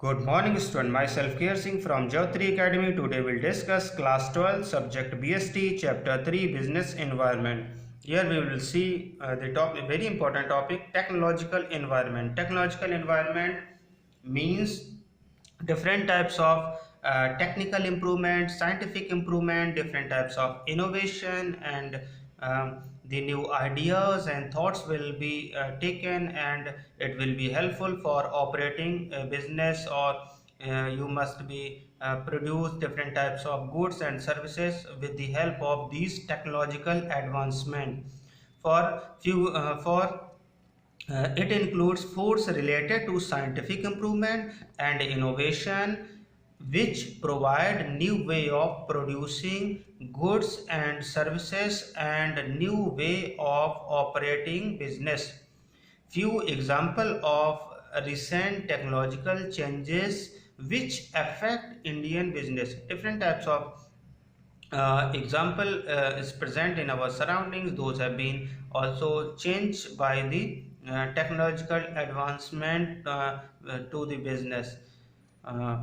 Good morning student, myself Keir Singh from Jyotri Academy. Today we'll discuss class 12 subject BST chapter 3 business environment. Here we will see the topic, very important topic, technological environment. Technological environment means different types of technical improvement, scientific improvement, different types of innovation, and the new ideas and thoughts will be taken, and it will be helpful for operating a business, or you must be produce different types of goods and services with the help of these technological advancement. For it includes foods related to scientific improvement and innovation, which provide new way of producing goods and services and new way of operating business. Few example of recent technological changes which affect Indian business. Different types of example is present in our surroundings. Those have been also changed by the technological advancement to the business. uh,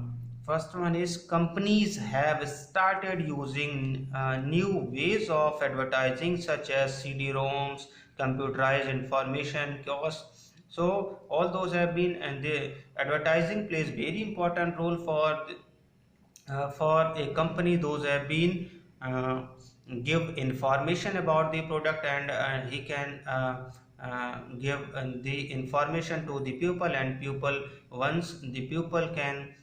First one is companies have started using new ways of advertising such as CD-ROMs, computerized information kiosks. So all those have been, and the advertising plays very important role for a company. Those have been give information about the product, and he can give the information to the pupil, and pupil, once the pupil can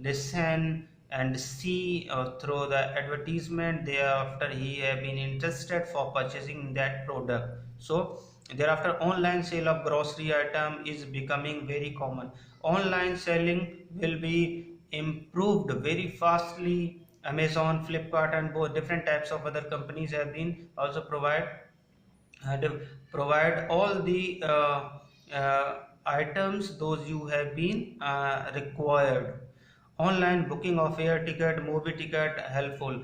listen and see through the advertisement, thereafter he have been interested for purchasing that product. So thereafter online sale of grocery item is becoming very common. Online selling will be improved very fastly. Amazon, Flipkart, and both different types of other companies have been also provide all the items those you have been required. Online booking of air ticket, movie ticket helpful.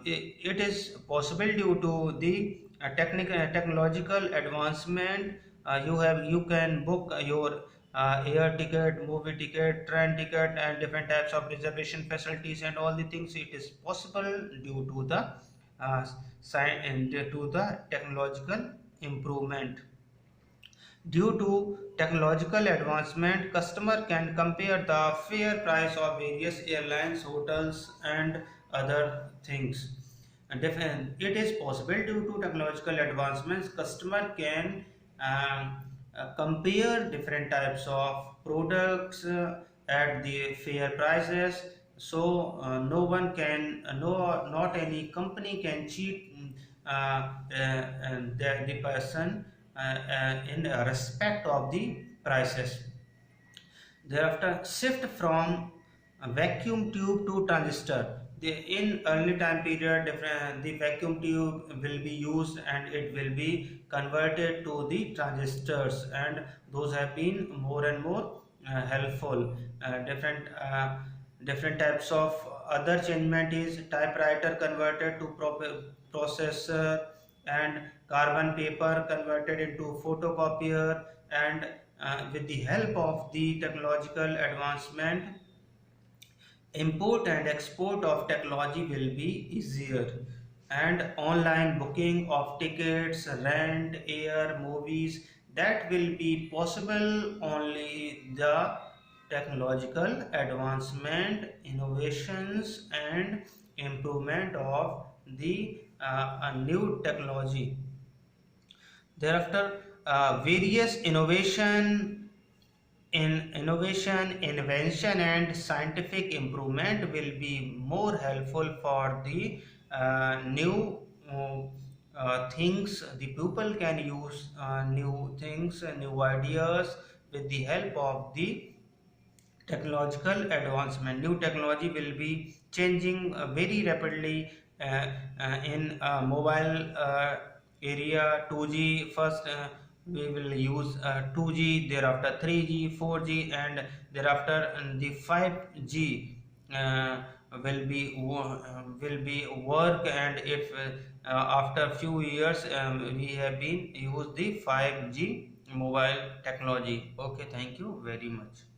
It is possible due to the technological advancement. You can book your air ticket, movie ticket, train ticket, and different types of reservation facilities and all the things. It is possible due to the and due to the technological improvement. Due to technological advancement, customer can compare the fare price of various airlines, hotels, and other things. And it is possible due to technological advancements, customer can compare different types of products at the fair prices. So no one can, no, not any company can cheat the person in respect of the prices. Thereafter, shift from a vacuum tube to transistor. In early time period, the vacuum tube will be used and it will be converted to the transistors, and those have been more and more helpful. Different types of other changement is typewriter converted to processor, and carbon paper converted into photocopier, and with the help of the technological advancement, import and export of technology will be easier, and online booking of tickets, rent, air, movies, that will be possible only the technological advancement, innovations, and improvement of the new technology. Thereafter, various invention and scientific improvement will be more helpful for the new things. The people can use new things, new ideas with the help of the technological advancement. New technology will be changing very rapidly in mobile area. 2G first, we will use 2G, thereafter 3G, 4G, and thereafter the 5G will be work. And if after few years we have been use the 5G mobile technology. Okay, thank you very much.